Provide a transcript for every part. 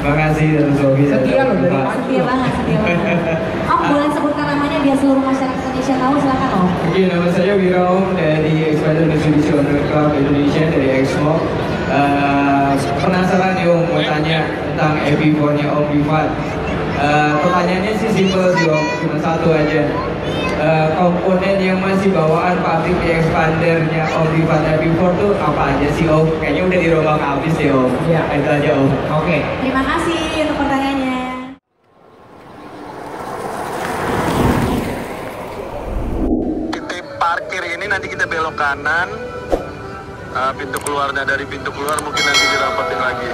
Makasih terus Obi. Setia loh dari pagi. Setia banget, setia banget. Om boleh sebutkan namanya biar seluruh masyarakat Indonesia tahu, silakan Om. Oke, nama saya Wiraom dari Expander Mitsubishi Honda Club Indonesia dari Exmo. Penasaran nih Om, mau tanya tentang EV4-nya Om Rifat. Pertanyaannya sih simpel sih Om, cuma satu aja. Komponen yang masih bawaan pabrik di Expandernya Om Rifat EV4 tuh apa aja sih Om? Kayaknya udah dirombak habis deh Om. Iya. Itu aja Om. Oke. Terima kasih untuk pertanyaannya. Titik parkir ini nanti kita belok kanan. Pintu keluarnya dari pintu keluar mungkin nanti dirapatin lagi.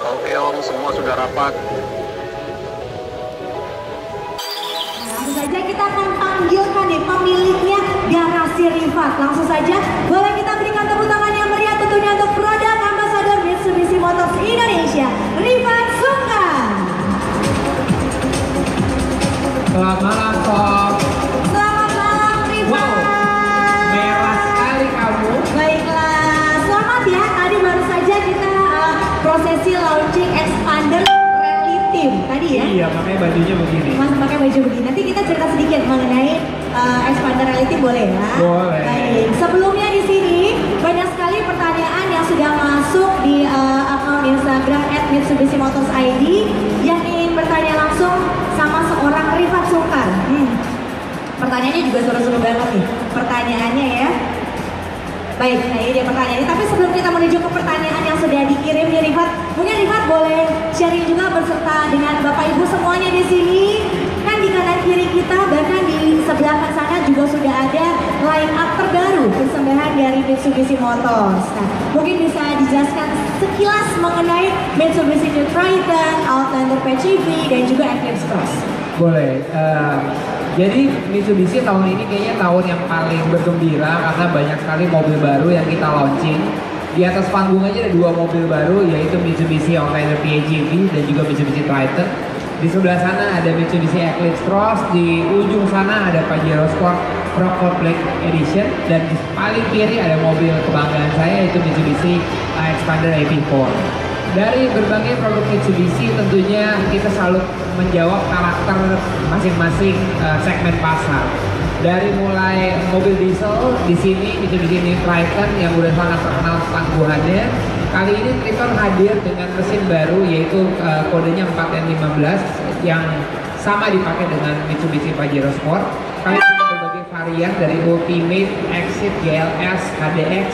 Oke Om, semua sudah rapat. Langsung saja kita akan panggilkan nih pemiliknya Garasi Rifat. Langsung saja boleh kita berikan tepuk tangan yang meriah tentunya untuk produk ambasador Mitsubishi Motors Indonesia, Rifat Sungkar. Selamat malam, Sob. Selamat malam Rifat. Wow, merah sekali kamu. Baiklah, selamat ya. Tadi baru saja kita prosesi launching Expander Rally Team tadi ya. Iya, makanya bajunya begini. Mas pakai baju begini. Nanti kita cerita sedikit mengenai Expander Rally Team boleh ya? Boleh. Baik. Sebelumnya di sini banyak sekali pertanyaan yang sudah masuk di akun Instagram @mitsubishimotors.id yang ingin bertanya langsung sama seorang Rifat Sungkar. Pertanyaannya juga seru-seru banget nih. Pertanyaannya ya. Baik, nah ini dia pertanyaannya. Tapi sebelum kita menuju ke pertanyaan yang sudah dikirim nih Rifat, mungkin Rifat boleh sharing juga berserta dengan Bapak Ibu semuanya di sini. Kan di kanan kiri kita, bahkan di sebelah sana juga sudah ada line up terbaru persembahan dari Mitsubishi Motors. Nah, mungkin bisa dijelaskan sekilas mengenai Mitsubishi New Triton, Outlander PHEV, dan juga Eclipse Cross. Boleh. Jadi Mitsubishi tahun ini kayaknya tahun yang paling bergembira karena banyak sekali mobil baru yang kita launching. Di atas panggung aja ada 2 mobil baru, yaitu Mitsubishi Outlander PHEV dan juga Mitsubishi Triton. Di sebelah sana ada Mitsubishi Eclipse Cross, di ujung sana ada Pajero Sport Rockford Black Edition, dan di paling kiri ada mobil kebanggaan saya yaitu Mitsubishi Expander EV4. Dari berbagai produk Mitsubishi tentunya kita selalu menjawab karakter masing-masing segmen pasar. Dari mulai mobil diesel di sini Mitsubishi New Triton yang udah sangat terkenal tangguhannya. Kali ini Triton hadir dengan mesin baru yaitu kodenya 4N15 yang sama dipakai dengan Mitsubishi Pajero Sport. Kami punya berbagai varian dari Ultimate, Exit, GLS, HDX,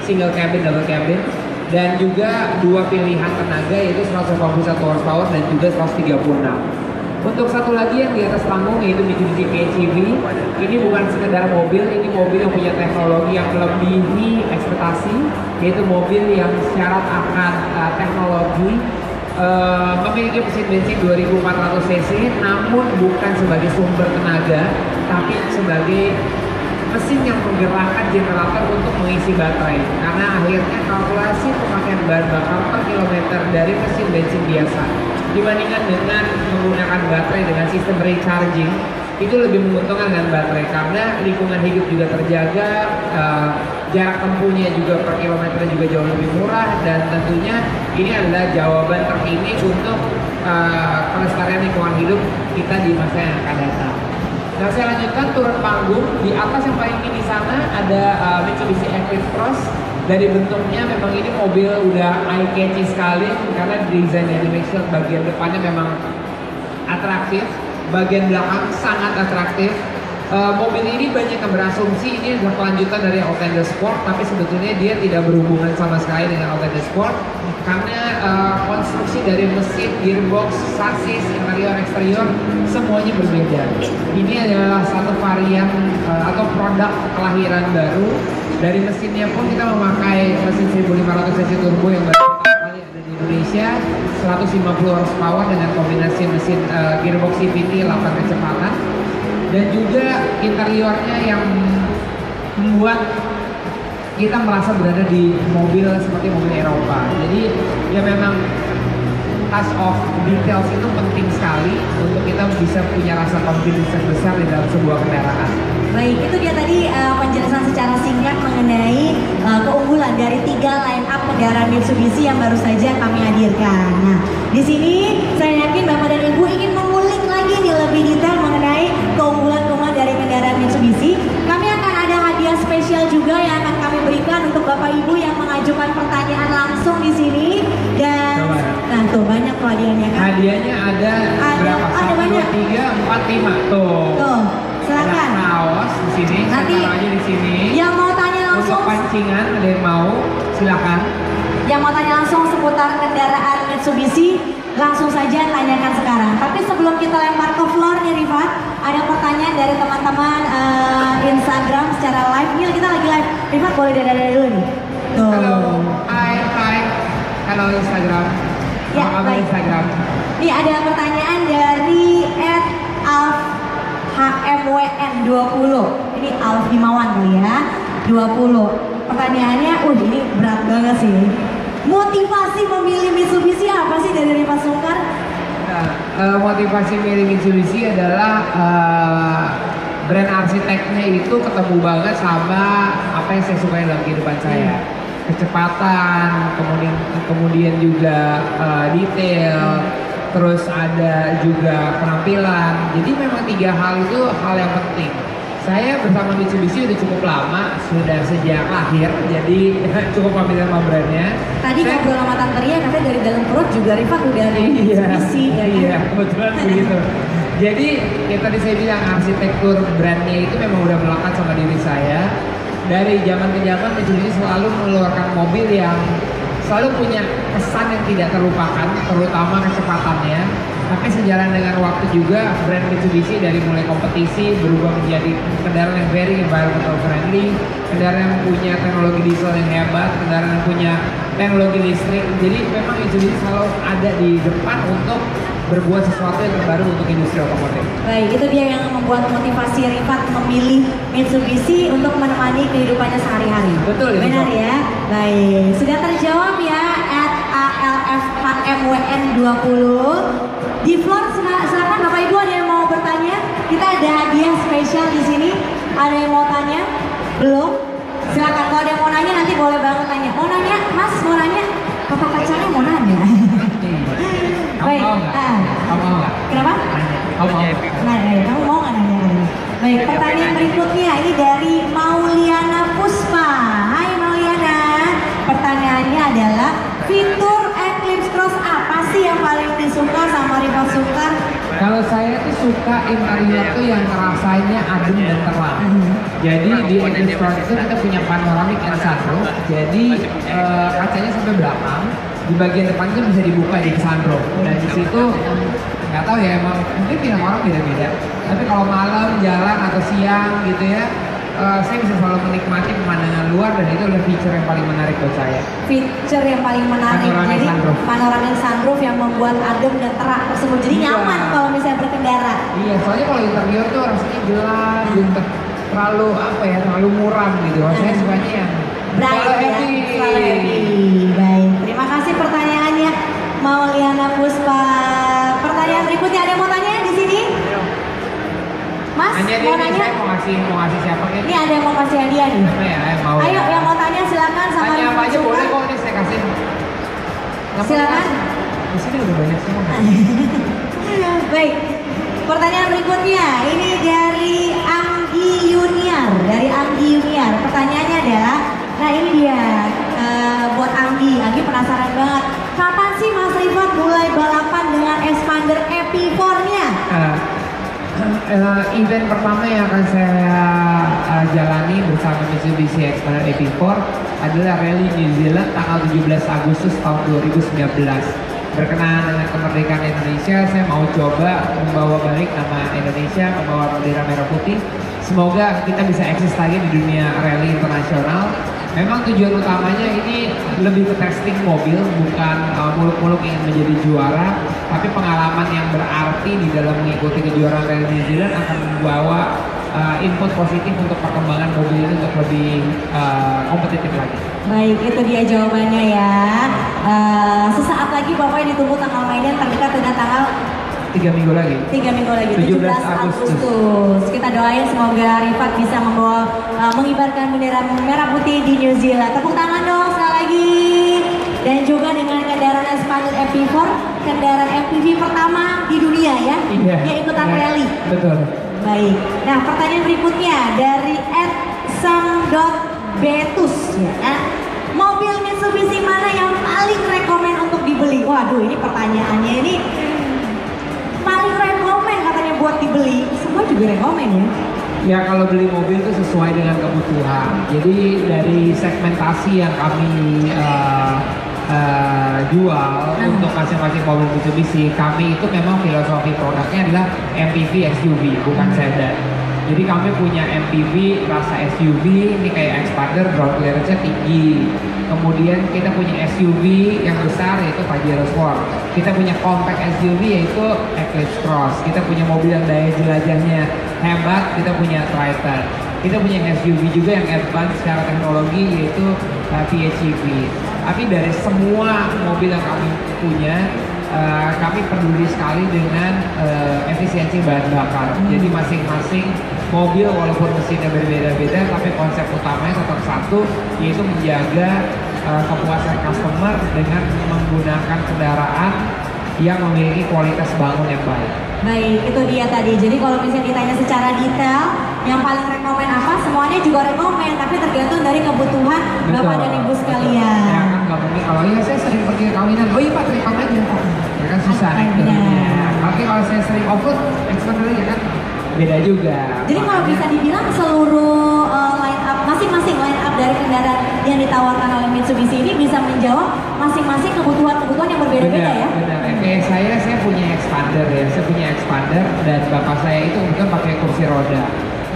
single cabin, double cabin, dan juga 2 pilihan tenaga yaitu 181 horsepower dan juga 136. Untuk satu lagi yang di atas panggung yaitu Mitsubishi PHEV. Ini bukan sekedar mobil, ini mobil yang punya teknologi yang melebihi ekspektasi, yaitu mobil yang syarat akan teknologi, memiliki mesin bensin 2400 cc, namun bukan sebagai sumber tenaga, tapi sebagai mesin yang menggerakkan generator untuk mengisi baterai. Karena akhirnya kalkulasi pemakaian bahan bakar per kilometer dari mesin bensin biasa dibandingkan dengan menggunakan baterai dengan sistem recharging itu lebih menguntungkan dengan baterai karena lingkungan hidup juga terjaga, jarak tempuhnya juga per kilometer juga jauh lebih murah, dan tentunya ini adalah jawaban terkini untuk kelestarian lingkungan hidup kita di masa yang akan datang. Nah, saya lanjutkan turun panggung. Di atas yang paling tinggi sana ada Mitsubishi Eclipse Cross. Dari bentuknya memang ini mobil udah eye catchy sekali karena desain yang make sure bagian depannya memang atraktif, bagian belakang sangat atraktif. Mobil ini banyak yang berasumsi ini adalah kelanjutan dari Outlander Sport, tapi sebetulnya dia tidak berhubungan sama sekali dengan Outlander Sport karena konstruksi dari mesin, gearbox, sasis, interior, eksterior semuanya berbeda. Ini adalah satu varian atau produk kelahiran baru. Dari mesinnya pun kita memakai mesin 1500 cc turbo yang baru kali ada di Indonesia, 150 horsepower dengan kombinasi mesin gearbox CVT 8 kecepatan. Dan juga interiornya yang membuat kita merasa berada di mobil seperti mobil Eropa. Jadi ya memang touch of details itu penting sekali untuk kita bisa punya rasa confidence yang besar di dalam sebuah kendaraan. Baik, itu dia tadi kendaraan Mitsubishi yang baru saja kami hadirkan. Nah, di sini saya yakin Bapak dan Ibu ingin mengulik lagi nih lebih detail mengenai keunggulan-keunggulan dari kendaraan Mitsubishi. Kami akan ada hadiah spesial juga yang akan kami berikan untuk Bapak Ibu yang mengajukan pertanyaan langsung di sini. Dan nah tuh banyak tuh hadiahnya kan? Hadiahnya ada berapa? Ada 1, 2, 3, 4, 5 tuh. Tuh, silakan. Ada kaos di sini. Nanti saya taruh aja di sini. Yang mau tanya langsung. Untuk pancingan ada yang mau? Silakan. Yang mau tanya langsung seputar kendaraan Mitsubishi, langsung saja tanyakan sekarang. Tapi sebelum kita lempar ke floor nih Rifat, ada pertanyaan dari teman-teman Instagram secara live. Ini kita lagi live. Rifat boleh dada-dada dulu nih. Tuh. Halo, hai. Halo Instagram. Ya, Apa kabar baik. Instagram? Ini ada pertanyaan dari @alfhmwn20. Ini Alf Himawan kali ya. 20. Pertanyaannya, ini berat banget sih. Motivasi memilih Mitsubishi apa sih dari Rifat Sungkar? Nah, motivasi milih Mitsubishi adalah brand arsiteknya itu ketemu banget sama apa yang saya sukai dalam kehidupan saya. Kecepatan, kemudian juga detail, terus ada juga penampilan. Jadi memang 3 hal itu hal yang penting. Saya bersama Mitsubishi udah cukup lama, sudah sejak lahir, jadi cukup familiar sama brandnya. Tadi ngobrol sama Tante Ria, katanya dari dalam perut juga Rifat udah ada Mitsubishi. Iya, kebetulan begitu. Jadi yang tadi saya bilang arsitektur brandnya itu memang udah melekat sama diri saya. Dari zaman ke zaman Mitsubishi selalu mengeluarkan mobil yang selalu punya kesan yang tidak terlupakan, terutama kecepatannya. Tapi sejalan dengan waktu juga brand Mitsubishi dari mulai kompetisi berubah menjadi kendaraan yang very environmental friendly, kendaraan yang punya teknologi diesel yang hebat, kendaraan yang punya teknologi listrik. Jadi memang Mitsubishi selalu ada di depan untuk berbuat sesuatu yang terbaru untuk industri otomotif. Baik, itu dia yang membuat motivasi Rifat memilih Mitsubishi untuk menemani kehidupannya sehari-hari. Betul, benar ya. Baik, sudah terjawab ya @alfhmwn20. Di floor silakan Bapak Ibu, ada yang mau bertanya? Kita ada hadiah spesial di sini. Ada yang mau tanya? Belum? Silakan, kalau ada yang mau nanya nanti boleh banget tanya. Mau nanya, Mas? Mau nanya? Kakak kacanya mau nanya. Baik. Kamu mau nggak? Kenapa? Kamu mau? Nah, kamu mau nggak nanya? Baik, pertanyaan berikutnya ini dari Mauliana Puspa. Hai Mauliana. Pertanyaannya adalah fitur Eclipse Cross apa sih yang paling disuka sama Rifat Sungkar? Kalau saya tuh suka interior tuh yang rasanya adem dan terang. Jadi di Eclipse Cross itu kita punya panoramic and sunroof. Jadi kacanya sampai belakang. Di bagian depan itu bisa dibuka di sunroof. Dan di situ nggak tahu ya, emang mungkin tiap orang beda-beda. Tapi kalau malam jalan atau siang gitu ya, saya bisa selalu menikmati pemandangan luar dan itu adalah feature yang paling menarik buat saya. Feature yang paling menarik, Panoramic jadi sunroof. panoramic sunroof yang membuat adem dan terang tersebut. Jadi Iya. nyaman kalau misalnya berkendara. Iya, soalnya kalau interior tuh rasanya gelap, gitu. Terlalu apa ya, terlalu muram gitu. Saya sukanya yang Bright selalu ya, happy. selalu happy. Baik, terima kasih pertanyaannya Mauliana Puspa. Pertanyaan berikutnya, ada yang mau tanya di sini? Mas, Hanya mau dia nih, nanya? saya mau ngasih siapa nih? Ini ada yang mau kasih hadiah nih. Siapa ya, yang mau? Ayo, yang mau tanya silakan sama Tanya apa Rifat aja boleh Sungkar. kok, ini saya kasih. Nggak mau Silakan. kasih. Di sini udah banyak semua. Baik, pertanyaan berikutnya ini dari Anggi Yuniar. Pertanyaannya adalah, nah ini dia buat Anggi. Anggi penasaran banget. Kapan sih Mas Rifat mulai balapan dengan Expander EP4-nya? Event pertama yang akan saya jalani bersama Mitsubishi Expander EP4 adalah Rally New Zealand tanggal 17 Agustus tahun 2019. Berkenaan dengan kemerdekaan Indonesia, saya mau coba membawa balik nama Indonesia, membawa bendera merah putih. Semoga kita bisa eksis lagi di dunia rally internasional. Memang tujuan utamanya ini lebih ke testing mobil, bukan muluk-muluk ingin menjadi juara, tapi pengalaman yang berarti di dalam mengikuti kejuaraan Rally New Zealand akan membawa input positif untuk perkembangan mobil ini untuk lebih kompetitif lagi. Baik, itu dia jawabannya ya. Sesaat lagi Bapak ditunggu tanggal mainnya terdekat dengan tanggal 3 minggu lagi. 3 minggu lagi, 17 17 Agustus. Kita doain semoga Rifat bisa membawa mengibarkan bendera merah putih di New Zealand. Tepuk tangan dong sekali lagi. Dan juga dengan kendaraan Expander MPV4, kendaraan MPV pertama di dunia ya, Iya. yang ikutan rally. Betul. Baik. Nah, pertanyaan berikutnya dari @sam.betus ya. Kan? Mobil Mitsubishi mana yang paling rekomen untuk dibeli? Waduh, ini pertanyaannya ini paling rekomen katanya buat dibeli. Semua juga rekomen ya. Ya kalau beli mobil itu sesuai dengan kebutuhan. Jadi dari segmentasi yang kami jual untuk masing-masing mobil Mitsubishi, kami itu memang filosofi produknya adalah MPV SUV, bukan sedan. Jadi kami punya MPV rasa SUV, ini kayak Expander, ground clearance-nya tinggi. Kemudian kita punya SUV yang besar yaitu Pajero Sport. Kita punya compact SUV yaitu Eclipse Cross. Kita punya mobil yang daya jelajahnya hebat, kita punya Triton. Kita punya SUV juga yang advance secara teknologi yaitu PHEV. Tapi dari semua mobil yang kami punya, kami peduli sekali dengan efisiensi bahan bakar. Jadi masing-masing mobil walaupun mesinnya berbeda-beda, tapi konsep utamanya tetap satu, yaitu menjaga kepuasan customer dengan menggunakan kendaraan yang memiliki kualitas bangun yang baik. Baik, itu dia tadi. Jadi kalau misalnya ditanya secara detail, yang paling rekomen apa? Semuanya juga rekomen, tapi tergantung dari kebutuhan Bapak dan Ibu sekalian. Ya kan nggak mungkin kalau ya saya sering pergi ke kawinan, oh iya Pak terima aja Pak. Ya kan susah naik turunnya. Tapi kalau saya sering off-road, Expander ya kan beda juga. Jadi kalau bisa dibilang seluruh line up, masing-masing line up dari kendaraan yang ditawarkan oleh Mitsubishi ini bisa menjawab masing-masing kebutuhan-kebutuhan yang berbeda-beda ya? Benar. Kayak saya punya Expander ya, saya punya Expander dan bapak saya itu kebetulan pakai kursi roda.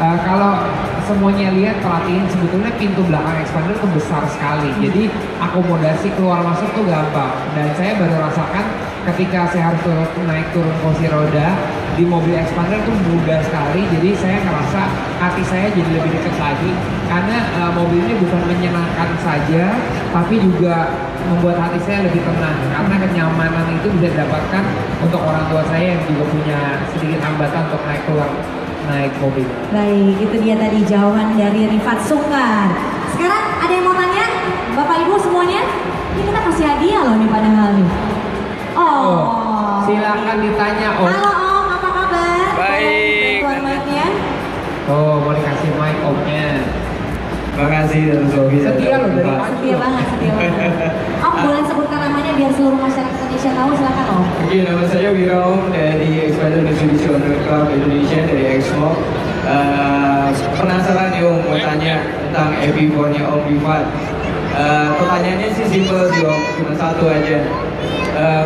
Kalau semuanya lihat perhatiin sebetulnya pintu belakang Expander itu besar sekali, jadi akomodasi keluar masuk tuh gampang. Dan saya baru rasakan ketika saya harus naik turun kursi roda di mobil Expander tuh mudah sekali. Jadi saya ngerasa hati saya jadi lebih dekat lagi karena mobil ini bukan menyenangkan saja, tapi juga membuat hati saya lebih tenang karena kenyamanan itu bisa didapatkan untuk orang tua saya yang juga punya sedikit hambatan untuk naik mobil. Baik, itu dia tadi jawaban dari Rifat Sungkar. Sekarang ada yang mau tanya? Bapak Ibu semuanya? Ini kita kasih hadiah loh nih padahal nih. Oh. Silakan ditanya Om. Halo Om, apa kabar? Baik. Tuan mic-nya. Oh, mau dikasih mic Omnya. Makasih dan Sofi. Setia loh dari pagi. Setia banget, setia banget. Om boleh sebutkan namanya biar seluruh masyarakat Indonesia tahu, silakan Om. Oke, nama saya Wira Om dari Expander Mitsubishi Owner Club Indonesia dari Exmo. Penasaran nih Om, mau tanya tentang MPV4-nya Om Rifat. Pertanyaannya sih simpel sih Om, cuma satu aja.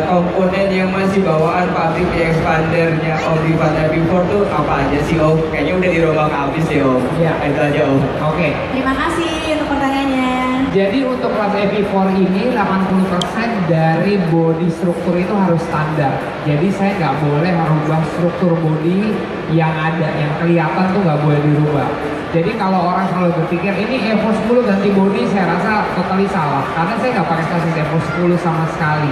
Komponen yang masih bawaan pabrik di Expandernya Om Rifat MPV4 tuh apa aja sih Om? Kayaknya udah dirombak habis deh Om. Iya. Itu aja Om. Oke. Terima kasih untuk pertanyaannya. Jadi untuk kelas MPV4 ini 80% dari body struktur itu harus standar. Jadi saya nggak boleh merubah struktur body yang ada, yang kelihatan tuh nggak boleh dirubah. Jadi kalau orang selalu berpikir ini Evo 10 ganti body, saya rasa totally salah. Karena saya nggak pakai sasis Evo 10 sama sekali.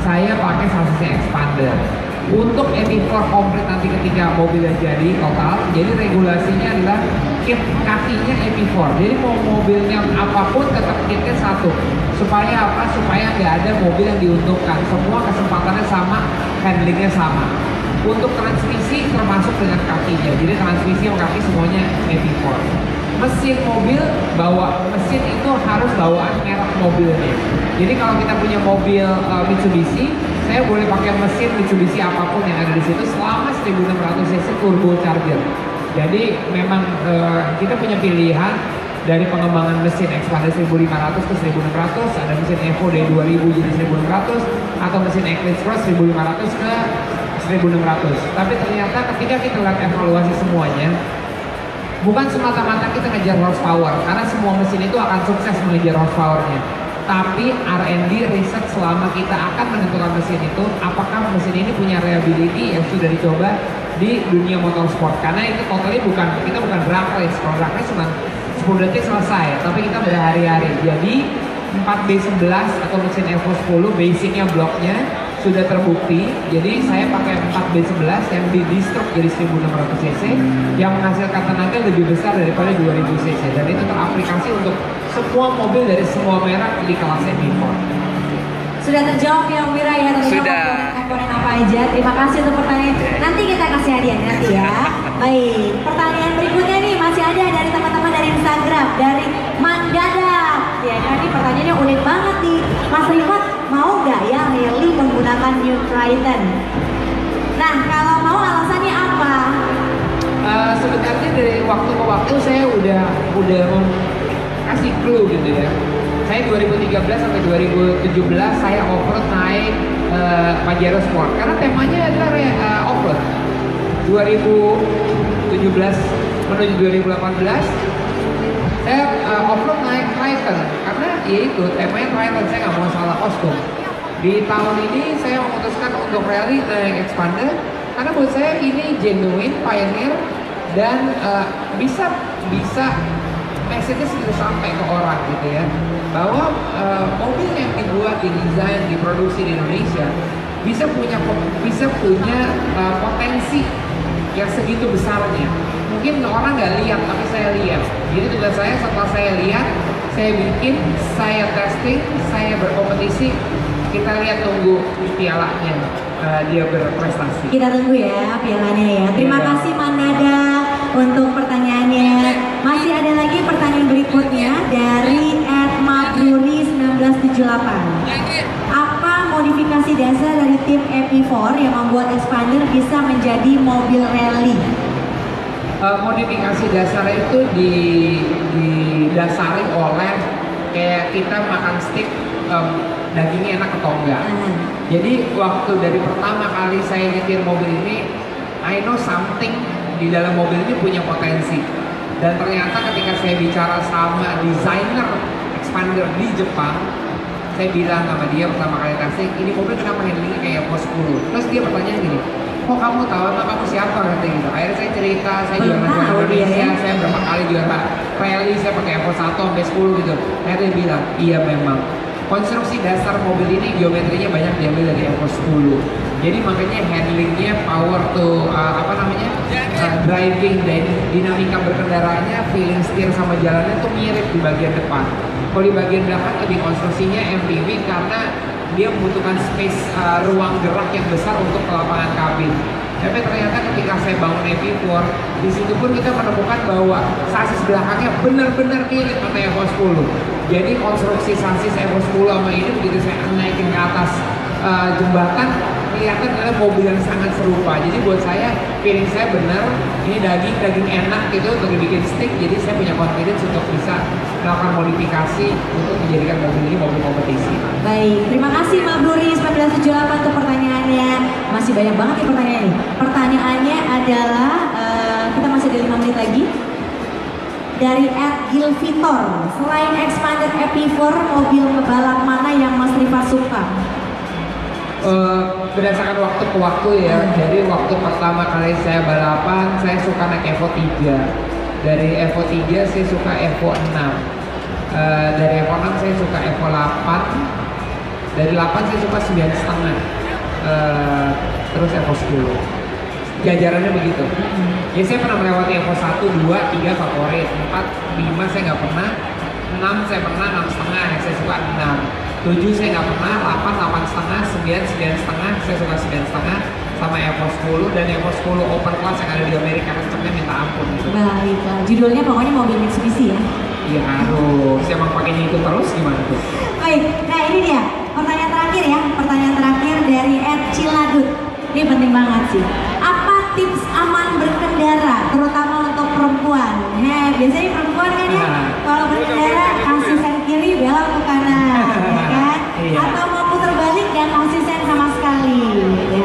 Saya pakai sasisnya Expander. Untuk MPV4 komplit nanti ketika mobilnya jadi total, jadi regulasinya adalah kit kakinya MPV4. Jadi mau mobilnya apapun tetap kitnya satu. Supaya apa? Supaya nggak ada mobil yang diuntungkan. Semua kesempatannya sama, handlingnya sama. Untuk transmisi termasuk dengan kakinya. Jadi transmisi sama kaki semuanya MPV4. Mesin mobil mesin itu harus bawaan merek mobilnya. Jadi kalau kita punya mobil Mitsubishi, saya boleh pakai mesin Mitsubishi apapun yang ada di situ selama 1600 cc turbocharger. Jadi memang kita punya pilihan dari pengembangan mesin Expander 1500 ke 1600, ada mesin Evo dari 2000 jadi 1600, atau mesin Eclipse Cross 1500 ke 1600. Tapi ternyata ketika kita lihat evaluasi semuanya, bukan semata-mata kita ngejar horsepower, karena semua mesin itu akan sukses mengejar horsepowernya. Tapi R&D riset selama kita akan menentukan mesin itu, apakah mesin ini punya reliability yang sudah dicoba di dunia motorsport. Karena itu totally kita bukan drag race. Kalau drag race cuma 10 detik selesai, tapi kita berhari-hari. Jadi 4B11 atau mesin Evo 10 basicnya bloknya sudah terbukti. Jadi saya pakai 4B11 yang di stroke jadi 1600 cc yang menghasilkan tenaga lebih besar daripada 2000 cc, dan itu teraplikasi untuk semua mobil dari semua merek di kelas MPV4. Sudah terjawab ya Wira ya tentang Sudah. komponen apa aja. Terima kasih untuk pertanyaan. Nanti kita kasih hadiah nanti ya. Baik, pertanyaan berikutnya nih masih ada dari teman-teman dari Instagram dari Mandada. Ya, tadi pertanyaannya unik banget nih. Mas Rifat mau nggak ya rally menggunakan New Triton? Nah, kalau mau alasannya apa? Sebenarnya dari waktu ke waktu saya udah kasih clue gitu ya. Saya 2013 sampai 2017 saya off-road naik Pajero Sport karena temanya adalah off-road. 2017 menuju 2018 saya off-road naik Triton karena ya itu temanya Triton, saya nggak mau salah kostum. Di tahun ini saya memutuskan untuk rally naik Expander karena buat saya ini genuine, pioneer dan bisa message-nya sudah sampai ke orang gitu ya, bahwa mobil yang dibuat, didesain, diproduksi di Indonesia bisa punya potensi yang segitu besarnya. Mungkin orang nggak lihat, tapi saya lihat. Jadi tugas saya setelah saya lihat, saya bikin, saya testing, saya berkompetisi. Kita lihat tunggu pialanya, dia berprestasi. Kita tunggu ya pialanya ya. Terima Iya. kasih Mandada untuk pertanyaannya. Masih ada lagi pertanyaan berikutnya dari @mabruri1978. Apa modifikasi dasar dari tim EP4 yang membuat Expander bisa menjadi mobil rally? Modifikasi dasar itu didasari oleh kayak kita makan steak, dagingnya enak atau enggak. Jadi waktu dari pertama kali saya nyetir mobil ini, I know something di dalam mobil ini punya potensi. Dan ternyata ketika saya bicara sama desainer Expander di Jepang, saya bilang sama dia pertama kali testing, ini mobil kenapa handlingnya kayak Evo 10? Terus dia pertanyaan gini, kok kamu tahu, emang kamu siapa? Katanya gitu. Akhirnya saya cerita, saya juara nasional Indonesia, saya berapa kali juara rally, saya pakai Evo 1 sampai 10 gitu. Akhirnya dia bilang, iya memang. Konstruksi dasar mobil ini geometrinya banyak diambil dari Evo 10. Jadi makanya handlingnya, power to driving dan dinamika berkendaranya, feeling setir sama jalannya tuh mirip di bagian depan. Kalau di bagian belakang lebih konstruksinya MPV karena dia membutuhkan space ruang gerak yang besar untuk ke lapangan kabin. Tapi ternyata ketika saya bangun EP4, di situ pun kita menemukan bahwa sasis belakangnya benar-benar mirip sama Evo 10. Jadi konstruksi sasis Evo 10 sama ini begitu saya naikin ke atas jembatan, kelihatan adalah mobil yang sangat serupa. Jadi buat saya, feeling saya benar, ini daging enak gitu untuk dibikin stick. Jadi saya punya confidence untuk bisa melakukan modifikasi untuk menjadikan mobil ini mobil kompetisi. Baik, terima kasih Mbak Bruri 1978 untuk pertanyaannya. Masih banyak banget nih pertanyaan ini. Pertanyaannya adalah, kita masih ada 5 menit lagi. Dari @gilvitor, selain Expander EP4, mobil pebalap mana yang Mas Rifat suka? Berdasarkan waktu ke waktu ya. Jadi waktu pertama kali saya balapan, saya suka naik Evo 3. Dari Evo 3 saya suka Evo 6. Dari Evo 6 saya suka Evo 8. Dari 8 saya suka 9,5. Terus Evo 10. Jajarannya begitu. Ya saya pernah melewati Evo 1, 2, 3 favorit, 4, 5 saya nggak pernah, 6 saya pernah, 6,5 saya suka 6. 7 saya nggak pernah, 8, 8,5, 9, 9,5 saya suka 9,5 sama Evo 10 dan Evo 10 Open Class yang ada di Amerika, kencengnya minta ampun gitu. Baik, judulnya pokoknya mobil Mitsubishi ya. Iya harus, emang pakainya itu terus gimana tuh? Baik, nah ini dia pertanyaan terakhir ya, pertanyaan terakhir dari @ciladut. Ini penting banget sih. Apa tips aman berkendara, terutama untuk perempuan? Biasanya perempuan kan ya, kalau berkendara kasih sen kiri, belok ke kanan, ya kan? Iya. Atau mau putar balik dan kasih sen sama sekali. Ya.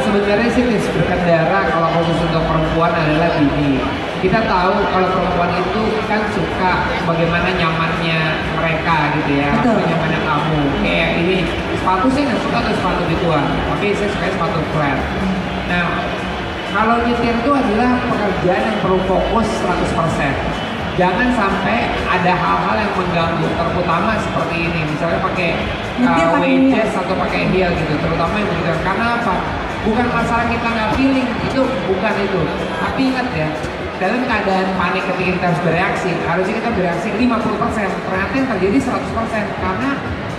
Sebenarnya sih tips berkendara kalau khusus untuk perempuan adalah gini. Kita tahu kalau perempuan itu kan suka bagaimana nyamannya mereka gitu ya, Betul. nyamannya kamu. Kayak ini sepatu saya nggak suka tuh sepatu gituan, tapi saya suka sepatu flat. Nah, kalau nyetir itu adalah pekerjaan yang perlu fokus 100%. Jangan sampai ada hal-hal yang mengganggu, terutama seperti ini, misalnya pakai Nyetir pakai wedges atau pakai heel gitu, terutama yang begitu. Karena apa? Bukan masalah kita nggak feeling, itu bukan itu. Tapi ingat ya, dalam keadaan panik ketika kita harus bereaksi, harusnya kita bereaksi 50%. Ternyata yang terjadi 100% karena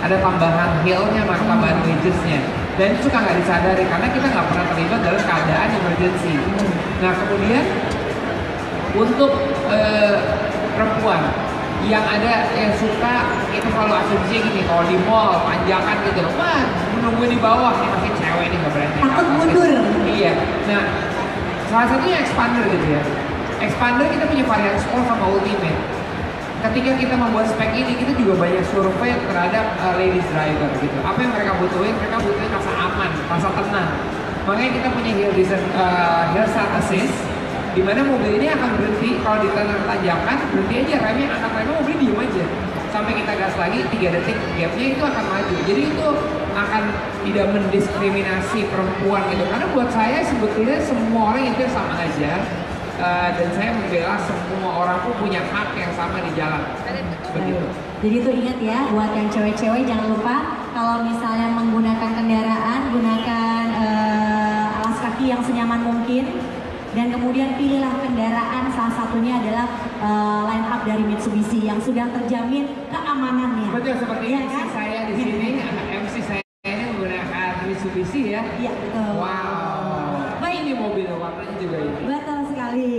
ada tambahan hill-nya, maka tambahan wedges-nya. Dan itu suka nggak disadari karena kita nggak pernah terlibat dalam keadaan emergency. Nah kemudian untuk perempuan yang ada yang suka itu selalu asumsi gini, kalau di mall panjakan gitu, wah menunggu di bawah nih masih cewek nih nggak berani. Takut mundur. Iya. Nah salah satunya expander gitu ya. Expander kita punya varian Sport sama Ultimate. Ketika kita membuat spek ini, kita juga banyak survei terhadap ladies driver gitu. Apa yang mereka butuhin? Mereka butuhin rasa aman, rasa tenang. Makanya kita punya hill start assist, di mana mobil ini akan berhenti kalau di tanjakan, berhenti aja remnya, angkat remnya, mobil diem aja. Sampai kita gas lagi 3 detik, gapnya itu akan maju. Jadi itu akan tidak mendiskriminasi perempuan gitu. Karena buat saya sebetulnya semua orang itu sama aja. Dan saya membela semua orang pun punya hak yang sama di jalan. Begitu. Jadi itu ingat ya, buat yang cewek-cewek jangan lupa kalau misalnya menggunakan kendaraan, gunakan alas kaki yang senyaman mungkin. Dan kemudian pilihlah kendaraan, salah satunya adalah line up dari Mitsubishi yang sudah terjamin keamanannya. Betul, seperti ya, MC kan? saya di sini, MC saya ini menggunakan Mitsubishi ya. Iya betul. Wow. Baik, ini mobil warnanya juga ini. Betul sekali.